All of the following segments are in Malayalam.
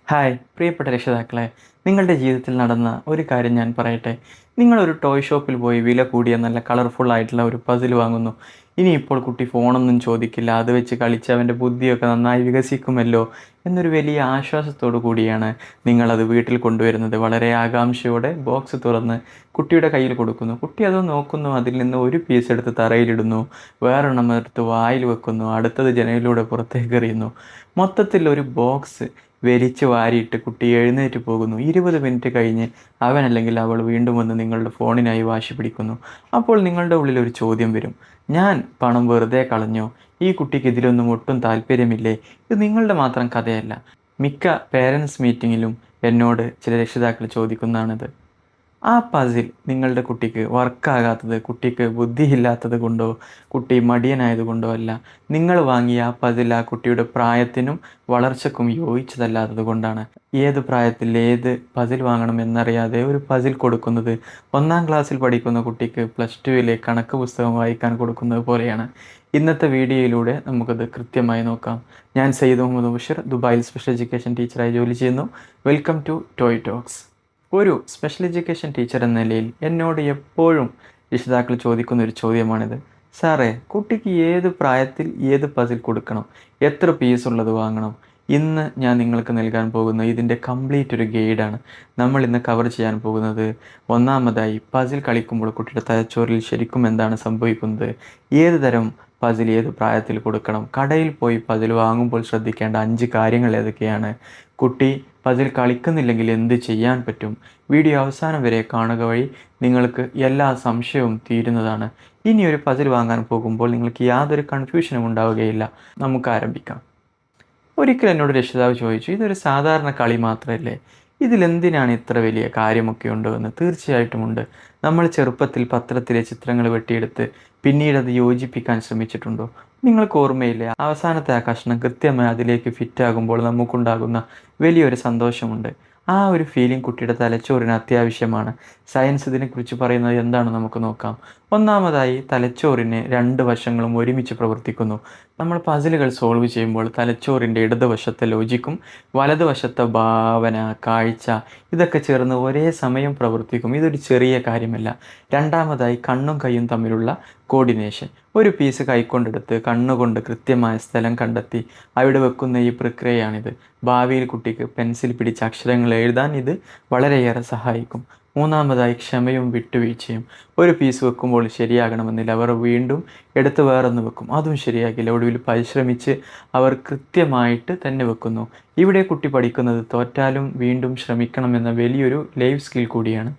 ഹായ് പ്രിയപ്പെട്ട രക്ഷിതാക്കളെ, നിങ്ങളുടെ ജീവിതത്തിൽ നടന്ന ഒരു കാര്യം ഞാൻ പറയട്ടെ. നിങ്ങളൊരു ടോയ് ഷോപ്പിൽ പോയി വില കൂടിയ നല്ല കളർഫുൾ ആയിട്ടുള്ള ഒരു പസിൽ വാങ്ങുന്നു. ഇനിയിപ്പോൾ കുട്ടി ഫോണൊന്നും ചോദിക്കില്ല, അത് വെച്ച് കളിച്ച് അവൻ്റെ ബുദ്ധിയൊക്കെ നന്നായി വികസിക്കുമല്ലോ എന്നൊരു വലിയ ആശ്വാസത്തോടു കൂടിയാണ് നിങ്ങളത് വീട്ടിൽ കൊണ്ടുവരുന്നത്. വളരെ ആകാംക്ഷയോടെ ബോക്സ് തുറന്ന് കുട്ടിയുടെ കയ്യിൽ കൊടുക്കുന്നു. കുട്ടി അത് നോക്കുന്നു, അതിൽ നിന്ന് ഒരു പീസ് എടുത്ത് തറയിലിടുന്നു, വേറെണ്ണം എടുത്ത് വായിൽ വെക്കുന്നു, അടുത്തത് ജനലിലൂടെ പുറത്തേക്ക് എറിയുന്നു. മൊത്തത്തിൽ ഒരു ബോക്സ് വലിച്ചു വാരിയിട്ട് കുട്ടി എഴുന്നേറ്റ് പോകുന്നു. 20 മിനിറ്റ് കഴിഞ്ഞ് അവൻ അല്ലെങ്കിൽ അവൾ വീണ്ടും വന്ന് നിങ്ങളുടെ ഫോണിനായി വാശി പിടിക്കുന്നു. അപ്പോൾ നിങ്ങളുടെ ഉള്ളിൽ ഒരു ചോദ്യം വരും: ഞാൻ പണം വെറുതെ കളഞ്ഞോ? ഈ കുട്ടിക്ക് ഇതിലൊന്നും ഒട്ടും താല്പര്യമില്ലേ? ഇത് നിങ്ങളുടെ മാത്രം കഥയല്ല. മിക്ക പേരൻസ് മീറ്റിങ്ങിലും എന്നോട് ചില രക്ഷിതാക്കൾ ചോദിക്കുന്നതാണിത്. ആ പസിൽ നിങ്ങളുടെ കുട്ടിക്ക് വർക്കാകാത്തത് കുട്ടിക്ക് ബുദ്ധിയില്ലാത്തത് കൊണ്ടോ കുട്ടി മടിയനായത് കൊണ്ടോ അല്ല. നിങ്ങൾ വാങ്ങിയ ആ പസിൽ ആ കുട്ടിയുടെ പ്രായത്തിനും വളർച്ചയ്ക്കും യോജിച്ചതല്ലാത്തത് കൊണ്ടാണ്. ഏത് പ്രായത്തിൽ ഏത് പസിൽ വാങ്ങണം എന്നറിയാതെ ഒരു പസിൽ കൊടുക്കുന്നത് 1-ാം ക്ലാസ്സിൽ പഠിക്കുന്ന കുട്ടിക്ക് +2-ലെ കണക്ക് പുസ്തകം വായിക്കാൻ കൊടുക്കുന്നത് പോലെയാണ്. ഇന്നത്തെ വീഡിയോയിലൂടെ നമുക്കത് കൃത്യമായി നോക്കാം. ഞാൻ സയ്യിദ് മുഹമ്മദ് ബഷീർ, ദുബായിൽ സ്പെഷ്യൽ എഡ്യൂക്കേഷൻ ടീച്ചറായി ജോലി ചെയ്യുന്നു. Welcome to toy talks. ഒരു സ്പെഷ്യൽ എഡ്യൂക്കേഷൻ ടീച്ചർ എന്ന നിലയിൽ എന്നോട് എപ്പോഴും രക്ഷിതാക്കൾ ചോദിക്കുന്ന ഒരു ചോദ്യമാണിത്: സാറേ, കുട്ടിക്ക് ഏത് പ്രായത്തിൽ ഏത് പസിൽ കൊടുക്കണം, എത്ര പീസ് ഉള്ളത് വാങ്ങണം? ഇന്ന് ഞാൻ നിങ്ങൾക്ക് നൽകാൻ പോകുന്ന ഇതിൻ്റെ കംപ്ലീറ്റ് ഒരു ഗൈഡാണ്. നമ്മൾ ഇന്ന് കവർ ചെയ്യാൻ പോകുന്നത്: ഒന്നാമതായി, പസിൽ കളിക്കുമ്പോൾ കുട്ടിയുടെ തലച്ചോറിൽ ശരിക്കും എന്താണ് സംഭവിക്കുന്നത്, ഏത് തരം പസിൽ ഏത് പ്രായത്തിൽ കൊടുക്കണം, കടയിൽ പോയി പസിൽ വാങ്ങുമ്പോൾ ശ്രദ്ധിക്കേണ്ട 5 കാര്യങ്ങൾ ഏതൊക്കെയാണ്, കുട്ടി പസിൽ കളിക്കുന്നില്ലെങ്കിൽ എന്ത് ചെയ്യാൻ പറ്റും. വീഡിയോ അവസാനം വരെ കാണുക വഴി നിങ്ങൾക്ക് എല്ലാ സംശയവും തീരുന്നതാണ്. ഇനി ഒരു പസിൽ വാങ്ങാൻ പോകുമ്പോൾ നിങ്ങൾക്ക് യാതൊരു കൺഫ്യൂഷനും ഉണ്ടാവുകയില്ല. നമുക്ക് ആരംഭിക്കാം. ഒരിക്കൽ എന്നോട് രക്ഷിതാവ് ചോദിച്ചു: ഇതൊരു സാധാരണ കളി മാത്രമല്ലേ, ഇതിലെന്തിനാണ് ഇത്ര വലിയ കാര്യമൊക്കെ ഉണ്ടോ എന്ന്. തീർച്ചയായിട്ടുമുണ്ട്. നമ്മൾ ചെറുപ്പത്തിൽ പത്രത്തിലെ ചിത്രങ്ങൾ വെട്ടിയെടുത്ത് പിന്നീട് അത് യോജിപ്പിക്കാൻ ശ്രമിച്ചിട്ടുണ്ടോ? നിങ്ങൾക്ക് ഓർമ്മയില്ലേ, അവസാനത്തെ ആ കഷ്ണം കൃത്യമായി അതിലേക്ക് ഫിറ്റാകുമ്പോൾ നമുക്കുണ്ടാകുന്ന വലിയൊരു സന്തോഷമുണ്ട്. ആ ഒരു ഫീലിംഗ് കുട്ടിയുടെ തലച്ചോറിന് അത്യാവശ്യമാണ്. സയൻസ് ഇതിനെക്കുറിച്ച് പറയുന്നത് എന്താണെന്ന് നമുക്ക് നോക്കാം. ഒന്നാമതായി, തലച്ചോറിന് 2 വശങ്ങളും ഒരുമിച്ച് പ്രവർത്തിക്കുന്നു. നമ്മൾ പസിലുകൾ സോൾവ് ചെയ്യുമ്പോൾ തലച്ചോറിൻ്റെ ഇടതുവശത്തെ ലോജിക്കും വലതുവശത്തെ ഭാവന, കാഴ്ച ഇതൊക്കെ ചേർന്ന് ഒരേ സമയം പ്രവർത്തിക്കും. ഇതൊരു ചെറിയ കാര്യമല്ല. രണ്ടാമതായി, കണ്ണും കൈയും തമ്മിലുള്ള കോർഡിനേഷൻ. ഒരു പീസ് കൈക്കൊണ്ടെടുത്ത് കണ്ണുകൊണ്ട് കൃത്യമായ സ്ഥലം കണ്ടെത്തി അവിടെ വെക്കുന്ന ഈ പ്രക്രിയയാണിത്. ഭാവിയിൽ കുട്ടിക്ക് പെൻസിൽ പിടിച്ച് അക്ഷരങ്ങൾ എഴുതാൻ ഇത് വളരെയേറെ സഹായിക്കും. മൂന്നാമതായി, ക്ഷമയും വിട്ടുവീഴ്ചയും. ഒരു പീസ് വെക്കുമ്പോൾ ശരിയാകണമെന്നില്ല, അവർ വീണ്ടും എടുത്ത് വേറൊന്ന് വെക്കും, അതും ശരിയാക്കില്ല, ഒടുവിൽ പരിശ്രമിച്ച് അവർ കൃത്യമായിട്ട് തന്നെ വെക്കുന്നു. ഇവിടെ കുട്ടി പഠിക്കുന്നത് തോറ്റാലും വീണ്ടും ശ്രമിക്കണമെന്ന വലിയൊരു ലൈഫ് സ്കിൽ കൂടിയാണ്.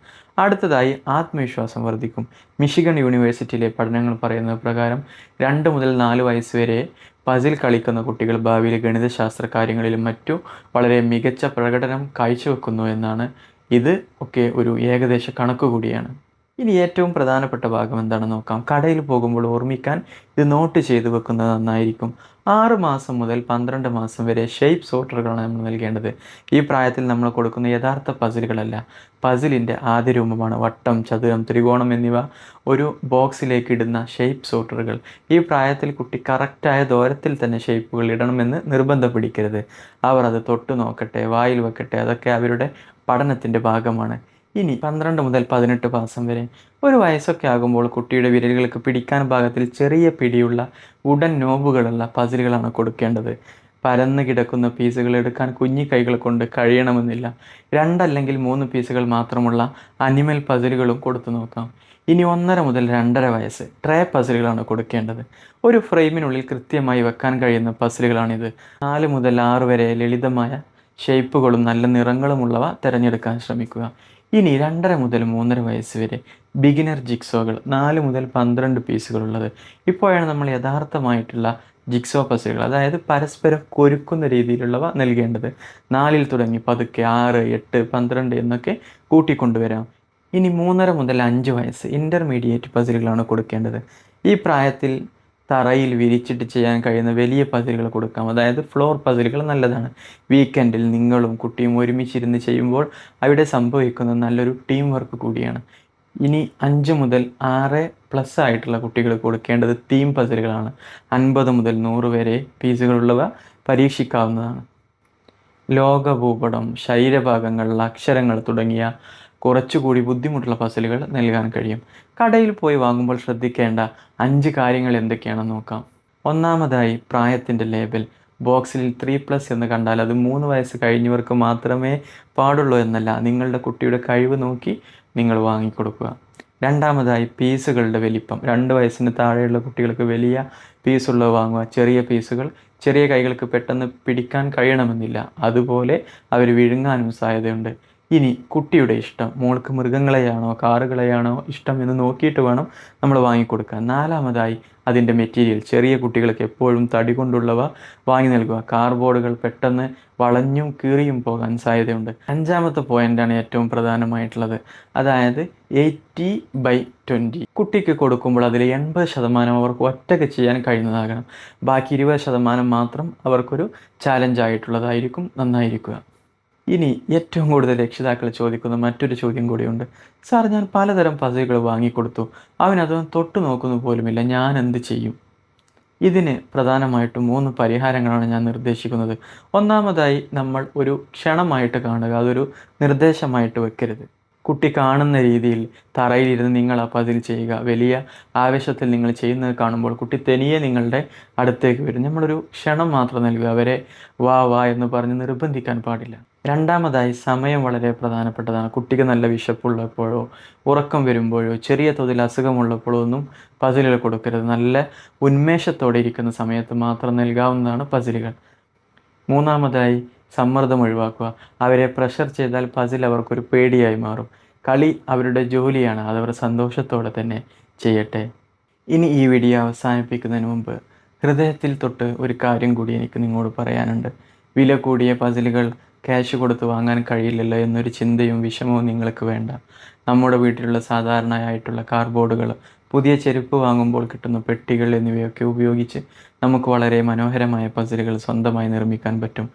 അടുത്തതായി, ആത്മവിശ്വാസം വർദ്ധിക്കും. മിഷിഗൺ യൂണിവേഴ്സിറ്റിയിലെ പഠനങ്ങൾ പറയുന്നത് പ്രകാരം 2 മുതൽ 4 വയസ്സ് വരെ പസിൽ കളിക്കുന്ന കുട്ടികൾ ഭാവിയിൽ ഗണിതശാസ്ത്ര കാര്യങ്ങളിലും മറ്റും വളരെ മികച്ച പ്രകടനം കാഴ്ചവെക്കുന്നു എന്നാണ്. ഇത് ഒക്കെ ഒരു ഏകദേശ കണക്ക് കൂടിയാണ്. ഇനി ഏറ്റവും പ്രധാനപ്പെട്ട ഭാഗം എന്താണെന്ന് നോക്കാം. കടയിൽ പോകുമ്പോൾ ഓർമ്മിക്കാൻ ഇത് നോട്ട് ചെയ്ത് വെക്കുന്നത് നന്നായിരിക്കും. 6 മാസം മുതൽ 12 മാസം വരെ ഷേപ്പ് സോർട്ടറുകളാണ് നമ്മൾ നൽകേണ്ടത്. ഈ പ്രായത്തിൽ നമ്മൾ കൊടുക്കുന്ന യഥാർത്ഥ പസിലുകളല്ല, പസിലിൻ്റെ ആദ്യ രൂപമാണ് വട്ടം, ചതുരം, ത്രികോണം എന്നിവ ഒരു ബോക്സിലേക്ക് ഇടുന്ന ഷേപ്പ് സോർട്ടറുകൾ. ഈ പ്രായത്തിൽ കുട്ടി കറക്റ്റായ ദൂരത്തിൽ തന്നെ ഷേപ്പുകൾ ഇടണമെന്ന് നിർബന്ധം പിടിക്കരുത്. അവർ അത് തൊട്ടു നോക്കട്ടെ, വായിൽ വെക്കട്ടെ, അതൊക്കെ അവരുടെ പഠനത്തിൻ്റെ ഭാഗമാണ്. ഇനി 12 മുതൽ 18 മാസം വരെ, ഒരു വയസ്സൊക്കെ ആകുമ്പോൾ കുട്ടിയുടെ വിരലുകൾക്ക് പിടിക്കാൻ പാകത്തിൽ ചെറിയ പിടിയുള്ള വുഡൻ നോബുകളുള്ള പസിലുകളാണ് കൊടുക്കേണ്ടത്. പരന്ന് കിടക്കുന്ന പീസുകൾ എടുക്കാൻ കുഞ്ഞി കൈകൾ കൊണ്ട് കഴിയണമെന്നില്ല. 2 അല്ലെങ്കിൽ 3 പീസുകൾ മാത്രമുള്ള അനിമൽ പസിലുകളും കൊടുത്തു നോക്കാം. ഇനി 1.5 മുതൽ 2.5 വയസ്സ്, ട്രേ പസിലുകളാണ് കൊടുക്കേണ്ടത്. ഒരു ഫ്രെയിമിനുള്ളിൽ കൃത്യമായി വെക്കാൻ കഴിയുന്ന പസിലുകളാണിത്. 4 മുതൽ 6 വരെ ലളിതമായ ഷേപ്പുകളും നല്ല നിറങ്ങളുമുള്ളവ തിരഞ്ഞെടുക്കാൻ ശ്രമിക്കുക. ഇനി 2.5 മുതൽ 3.5 വയസ്സ് വരെ ബിഗിനർ ജിക്സോകൾ, 4 മുതൽ 12 പീസുകളുള്ളത്. ഇപ്പോഴാണ് നമ്മൾ യഥാർത്ഥമായിട്ടുള്ള ജിക്സോ പസിലുകൾ, അതായത് പരസ്പരം കൊരുക്കുന്ന രീതിയിലുള്ളവ നൽകേണ്ടത്. 4-ൽ തുടങ്ങി പതുക്കെ 6, 8, 12 എന്നൊക്കെ കൂട്ടിക്കൊണ്ടുവരാം. ഇനി 3.5 മുതൽ 5 വയസ്സ് ഇൻ്റർമീഡിയറ്റ് പസിലുകളാണ് കൊടുക്കേണ്ടത്. ഈ പ്രായത്തിൽ തറയിൽ വിരിച്ചിട്ട് ചെയ്യാൻ കഴിയുന്ന വലിയ പസിലുകൾ കൊടുക്കാം, അതായത് ഫ്ലോർ പസിലുകൾ നല്ലതാണ്. വീക്കെൻഡിൽ നിങ്ങളും കുട്ടിയും ഒരുമിച്ചിരുന്ന് ചെയ്യുമ്പോൾ അവിടെ സംഭവിക്കുന്ന നല്ലൊരു ടീം വർക്ക് കൂടിയാണ്. ഇനി 5 മുതൽ 6+ ആയിട്ടുള്ള കുട്ടികൾ കൊടുക്കേണ്ടത് തീം പസിലുകളാണ്. 50 മുതൽ 100 വരെ പീസുകളുള്ളവ പരീക്ഷിക്കാവുന്നതാണ്. ലോകഭൂപടം, ശരീരഭാഗങ്ങൾ, അക്ഷരങ്ങൾ തുടങ്ങിയ കുറച്ചുകൂടി ബുദ്ധിമുട്ടുള്ള പസിലുകൾ നൽകാൻ കഴിയും. കടയിൽ പോയി വാങ്ങുമ്പോൾ ശ്രദ്ധിക്കേണ്ട 5 കാര്യങ്ങൾ എന്തൊക്കെയാണെന്ന് നോക്കാം. ഒന്നാമതായി പ്രായത്തിൻ്റെ ലേബൽ. ബോക്സിൽ 3+ എന്ന് കണ്ടാൽ അത് 3 വയസ്സ് കഴിഞ്ഞവർക്ക് മാത്രമേ പാടുള്ളൂ എന്നല്ല, നിങ്ങളുടെ കുട്ടിയുടെ കഴിവ് നോക്കി നിങ്ങൾ വാങ്ങിക്കൊടുക്കുക. രണ്ടാമതായി പീസുകളുടെ വലിപ്പം. 2 വയസ്സിന് താഴെയുള്ള കുട്ടികൾക്ക് വലിയ പീസുള്ളത് വാങ്ങുക. ചെറിയ പീസുകൾ ചെറിയ കൈകൾക്ക് പെട്ടെന്ന് പിടിക്കാൻ കഴിയണമെന്നില്ല, അതുപോലെ അവർ വിഴുങ്ങാനും സാധ്യതയുണ്ട്. ഇനി കുട്ടിയുടെ ഇഷ്ടം. മോൾക്ക് മൃഗങ്ങളെയാണോ കാറുകളെയാണോ ഇഷ്ടം എന്ന് നോക്കിയിട്ട് വേണം നമ്മൾ വാങ്ങിക്കൊടുക്കാൻ. നാലാമതായി അതിൻ്റെ മെറ്റീരിയൽ. ചെറിയ കുട്ടികൾക്ക് എപ്പോഴും തടി കൊണ്ടുള്ളവ വാങ്ങി നൽകുക. കാർബോർഡുകൾ പെട്ടെന്ന് വളഞ്ഞും കീറിയും പോകാൻ സാധ്യതയുണ്ട്. അഞ്ചാമത്തെ പോയിൻ്റാണ് ഏറ്റവും പ്രധാനമായിട്ടുള്ളത്, അതായത് 80/20. കുട്ടിക്ക് കൊടുക്കുമ്പോൾ അതിൽ 80% അവർക്ക് ഒറ്റയ്ക്ക് ചെയ്യാൻ കഴിയുന്നതാകണം. ബാക്കി 20% മാത്രം അവർക്കൊരു ചാലഞ്ചായിട്ടുള്ളതായിരിക്കും നന്നായിരിക്കുക. ഇനി ഏറ്റവും കൂടുതൽ രക്ഷിതാക്കൾ ചോദിക്കുന്ന മറ്റൊരു ചോദ്യം കൂടിയുണ്ട്. സാർ, ഞാൻ പലതരം പസിലുകൾ വാങ്ങിക്കൊടുത്തു, അവനതൊന്നും തൊട്ടു നോക്കുന്നു പോലുമില്ല, ഞാൻ എന്ത് ചെയ്യും? ഇതിന് പ്രധാനമായിട്ടും 3 പരിഹാരങ്ങളാണ് ഞാൻ നിർദ്ദേശിക്കുന്നത്. ഒന്നാമതായി നമ്മൾ ഒരു ക്ഷണമായിട്ട് കാണുക, അതൊരു നിർദ്ദേശമായിട്ട് വെക്കരുത്. കുട്ടി കാണുന്ന രീതിയിൽ തറയിലിരുന്ന് നിങ്ങൾ ആ പസിൽ ചെയ്യുക. വലിയ ആവേശത്തിൽ നിങ്ങൾ ചെയ്യുന്നത് കാണുമ്പോൾ കുട്ടി തനിയെ നിങ്ങളുടെ അടുത്തേക്ക് വരും. നമ്മളൊരു ക്ഷണം മാത്രം നൽകുക, അവരെ വാ വാ എന്ന് പറഞ്ഞ് നിർബന്ധിക്കാൻ പാടില്ല. രണ്ടാമതായി സമയം വളരെ പ്രധാനപ്പെട്ടതാണ്. കുട്ടിക്ക് നല്ല വിശപ്പുള്ളപ്പോഴോ ഉറക്കം വരുമ്പോഴോ ചെറിയ തോതിൽ അസുഖമുള്ളപ്പോഴോ ഒന്നും പസിലുകൾ കൊടുക്കരുത്. നല്ല ഉന്മേഷത്തോടെ ഇരിക്കുന്ന സമയത്ത് മാത്രം നൽകാവുന്നതാണ് പസിലുകൾ. മൂന്നാമതായി സമ്മർദ്ദം ഒഴിവാക്കുക. അവരെ പ്രഷർ ചെയ്താൽ പസിൽ അവർക്കൊരു പേടിയായി മാറും. കളി അവരുടെ ജോലിയാണ്, അതവർ സന്തോഷത്തോടെ തന്നെ ചെയ്യട്ടെ. ഇനി ഈ വീഡിയോ അവസാനിപ്പിക്കുന്നതിന് മുമ്പ് ഹൃദയത്തിൽ തൊട്ട് ഒരു കാര്യം കൂടി എനിക്ക് നിങ്ങളോട് പറയാനുണ്ട്. വില കൂടിയ പസിലുകൾ ക്യാഷ് കൊടുത്ത് വാങ്ങാൻ കഴിയില്ലല്ലോ എന്നൊരു ചിന്തയും വിഷമവും നിങ്ങൾക്ക് വേണ്ട. നമ്മുടെ വീട്ടിലുള്ള സാധാരണയായിട്ടുള്ള കാർഡ്ബോർഡുകൾ, പുതിയ ചെരുപ്പ് വാങ്ങുമ്പോൾ കിട്ടുന്ന പെട്ടികൾ എന്നിവയൊക്കെ ഉപയോഗിച്ച് നമുക്ക് വളരെ മനോഹരമായ പസിലുകൾ സ്വന്തമായി നിർമ്മിക്കാൻ പറ്റും.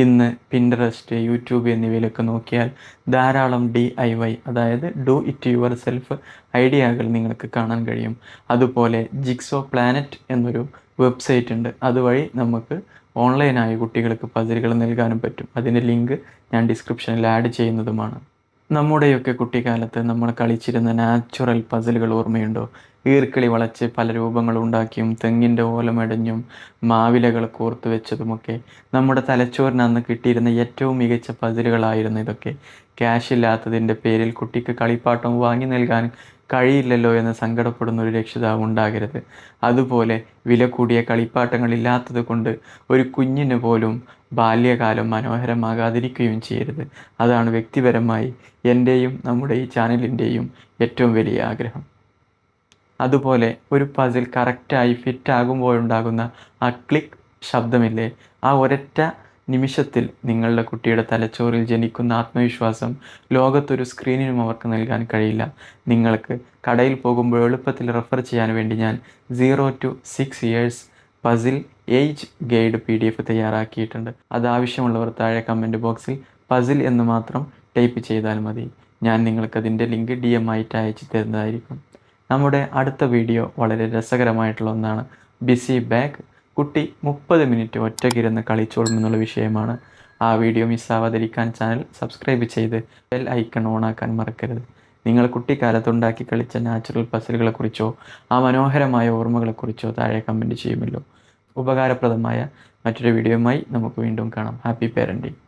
ഇന്ന് പിൻട്രസ്റ്റ്, യൂട്യൂബ് എന്നിവയിലൊക്കെ നോക്കിയാൽ ധാരാളം DIY, അതായത് ഡു ഇറ്റ് യുവർ സെൽഫ് ഐഡിയകൾ നിങ്ങൾക്ക് കാണാൻ കഴിയും. അതുപോലെ ജിക്സോ പ്ലാനറ്റ് എന്നൊരു വെബ്സൈറ്റ് ഉണ്ട്, അതുവഴി നമുക്ക് ഓൺലൈനായി കുട്ടികൾക്ക് പസിലുകൾ നൽകാനും പറ്റും. അതിൻ്റെ ലിങ്ക് ഞാൻ ഡിസ്ക്രിപ്ഷനിൽ ആഡ് ചെയ്യുന്നതുമാണ്. നമ്മുടെയൊക്കെ കുട്ടിക്കാലത്ത് നമ്മൾ കളിച്ചിരുന്ന നാച്ചുറൽ പസിലുകൾ ഓർമ്മയുണ്ടോ? ഈർക്കിളി വളച്ച് പല രൂപങ്ങൾ ഉണ്ടാക്കിയും തെങ്ങിൻ്റെ ഓലമെടഞ്ഞും മാവിലകൾ കോർത്തു വെച്ചതുമൊക്കെ നമ്മുടെ തലച്ചോറിന് അന്ന് കിട്ടിയിരുന്ന ഏറ്റവും മികച്ച പസിലുകളായിരുന്നു ഇതൊക്കെ. ക്യാഷ് ഇല്ലാത്തതിൻ്റെ പേരിൽ കുട്ടിക്ക് കളിപ്പാട്ടം വാങ്ങി നൽകാൻ കഴിയില്ലല്ലോ എന്ന് സങ്കടപ്പെടുന്ന ഒരു രക്ഷിതാവ് ഉണ്ടാകരുത്. അതുപോലെ വില കൂടിയ കളിപ്പാട്ടങ്ങളില്ലാത്തത് കൊണ്ട് ഒരു കുഞ്ഞിന് പോലും ബാല്യകാലം മനോഹരമാകാതിരിക്കുകയും ചെയ്യരുത്. അതാണ് വ്യക്തിപരമായി എൻ്റെയും നമ്മുടെ ഈ ചാനലിൻ്റെയും ഏറ്റവും വലിയ ആഗ്രഹം. അതുപോലെ ഒരു പസിൽ കറക്റ്റായി ഫിറ്റ് ആകുമ്പോഴുണ്ടാകുന്ന ആ ക്ലിക്ക് ശബ്ദമില്ലേ, ആ ഒരൊറ്റ നിമിഷത്തിൽ നിങ്ങളുടെ കുട്ടിയുടെ തലച്ചോറിൽ ജനിക്കുന്ന ആത്മവിശ്വാസം ലോകത്തൊരു സ്ക്രീനിനും അവർക്ക് നൽകാൻ കഴിയില്ല. നിങ്ങൾക്ക് കടയിൽ പോകുമ്പോൾ എളുപ്പത്തിൽ റെഫർ ചെയ്യാൻ വേണ്ടി ഞാൻ 0 to 6 years puzzle age guide PDF തയ്യാറാക്കിയിട്ടുണ്ട്. അത് ആവശ്യമുള്ളവർ താഴെ കമൻറ്റ് ബോക്സിൽ പസിൽ എന്ന് മാത്രം ടൈപ്പ് ചെയ്താൽ മതി. ഞാൻ നിങ്ങൾക്കതിൻ്റെ ലിങ്ക് DM ആയിട്ട് അയച്ചു തരുന്നതായിരിക്കും. നമ്മുടെ അടുത്ത വീഡിയോ വളരെ രസകരമായിട്ടുള്ള ഒന്നാണ്. Busy bag. കുട്ടി 30 മിനിറ്റ് ഒറ്റയ്ക്കിരുന്ന് കളിച്ചോളും എന്നുള്ള വിഷയമാണ്. ആ വീഡിയോ മിസ്സാവാതിരിക്കാൻ ചാനൽ സബ്സ്ക്രൈബ് ചെയ്ത് ബെൽ ഐക്കൺ ഓണാക്കാൻ മറക്കരുത്. നിങ്ങൾ കുട്ടിക്കാലത്തുണ്ടാക്കി കളിച്ച നാച്ചുറൽ പസിലുകളെക്കുറിച്ചോ ആ മനോഹരമായ ഓർമ്മകളെക്കുറിച്ചോ താഴെ കമൻറ്റ് ചെയ്യുമല്ലോ. ഉപകാരപ്രദമായ മറ്റൊരു വീഡിയോയുമായി നമുക്ക് വീണ്ടും കാണാം. Happy parenting.